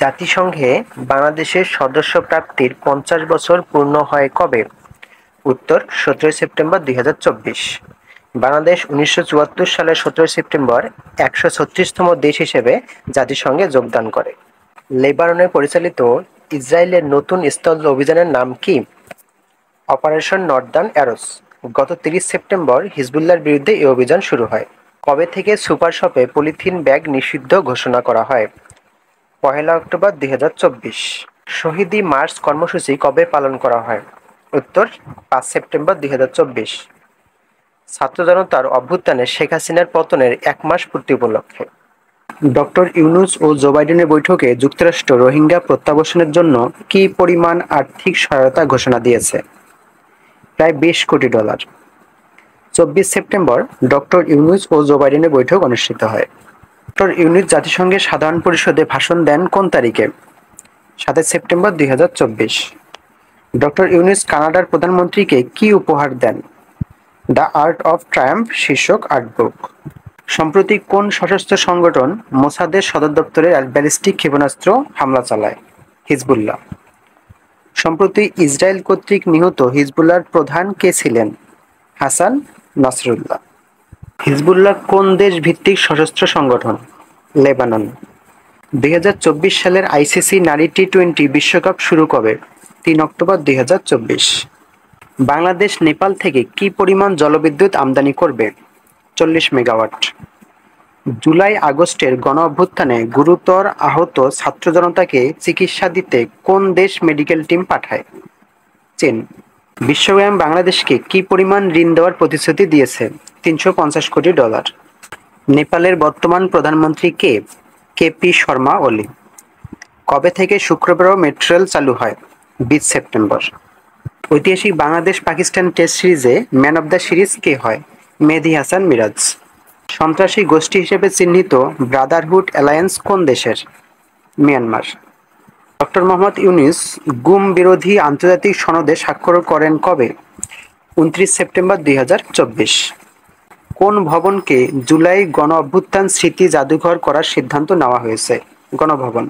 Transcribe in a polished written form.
জাতিসংঘে বাংলাদেশের সদস্য প্রাপ্তির ৫০ বছর পূর্ণ হয় কবে? উত্তর ১৭ সেপ্টেম্বর ২০২৪। বাংলাদেশ ১৯৭৪ সালের ১৭ সেপ্টেম্বর ১৩৬তম দেশ হিসেবে জাতিসংঘে যোগদান করে। লেবাননে পরিচালিত ইসরায়েলের নতুন স্থল অভিযানের নাম কি? Operation northern arrows. গত ৩০ সেপ্টেম্বর হিজবুল্লাহর বিরুদ্ধে এই অভিযান শুরু হয়। কবে থেকে সুপার শপে পলিথিন ব্যাগ নিষিদ্ধ ঘোষণা করা হয়? ১ অক্টোবর ২০২৪। শহীদি মার্চ কর্মসূচি কবে পালন করা হয়? উত্তর ৫ সেপ্টেম্বর ২০২৪। ছাত্র জনতার অভ্যুত্থানে শেখ হাসিনার পতনের ১ মাস পূর্তি উপলক্ষে ডক্টর ইউনূস ও জো বাইডেনের বৈঠকে যুক্তরাষ্ট্র রোহিঙ্গা প্রত্যাবাসনের জন্য কী পরিমাণ আর্থিক সহায়তা ঘোষণা দিয়েছে? প্রায় $২০ কোটি। ২৪ সেপ্টেম্বর ডক্টর ইউনূস ও জো বাইডেনের বৈঠক অনুষ্ঠিত হয়। ডক্টর ইউনূস জাতিসংঘের সাধারণ পরিষদে ভাষণ দেন কোন তারিখে? ২৭ সেপ্টেম্বর ২০২৪। ডক্টর ইউনূস কানাডার প্রধানমন্ত্রীকে কি উপহার দেন? দ্য আর্ট অফ ট্রায়াম্ফ শীর্ষক আর্টবুক। সম্প্রতি কোন সশস্ত্র সংগঠন মোসাদের সদর দপ্তরে ব্যালিস্টিক ক্ষেপণাস্ত্র হামলা চালায়? হিজবুল্লাহ। সম্প্রতি ইসরায়েল কর্তৃক নিহত হিজবুল্লাহর প্রধান কে ছিলেন? হাসান নাসরুল্লাহ। হিজবুল্লাহ কোন দেশ ভিত্তিক সশস্ত্র সংগঠন? লেবানন। ২০২৪ সালের আইসিসি নারী টি-২০ বিশ্বকাপ শুরু কবে? ৩ অক্টোবর ২০২৪। বাংলাদেশ নেপাল থেকে কি পরিমাণ জলবিদ্যুৎ আমদানি করবে? ৪০ মেগাওয়াট। জুলাই আগস্টের গণঅভ্যুত্থানে গুরুতর আহত ছাত্র জনতাকে চিকিৎসা দিতে কোন দেশ মেডিকেল টিম পাঠায়? চীন। বিশ্বব্যাংক বাংলাদেশকে কি পরিমাণ ঋণ দেওয়ার প্রতিশ্রুতি দিয়েছে? $৩৫০ কোটি। নেপালের বর্তমান প্রধানমন্ত্রী কে? কেপি শর্মা ওলি। কবে থেকে শুক্রবারও মেট্রো রেল চালু হয়? ২০ সেপ্টেম্বর। ঐতিহাসিক বাংলাদেশ পাকিস্তান টেস্ট সিরিজে ম্যান অব দ্য সিরিজ কে হয়? মেহেদী হাসান মিরাজ। সন্ত্রাসী গোষ্ঠী হিসেবে চিহ্নিত ব্রাদারহুড অ্যালায়েন্স কোন দেশের? মিয়ানমার। ডক্টর মোহাম্মদ ইউনূস গুম বিরোধী আন্তর্জাতিক সনদে স্বাক্ষর করেন কবে? ২৯ সেপ্টেম্বর ২০২৪। কোন ভবনকে জুলাই গণঅভ্যুত্থান স্মৃতি জাদুঘর করার সিদ্ধান্ত নেওয়া হয়েছে? গণভবন।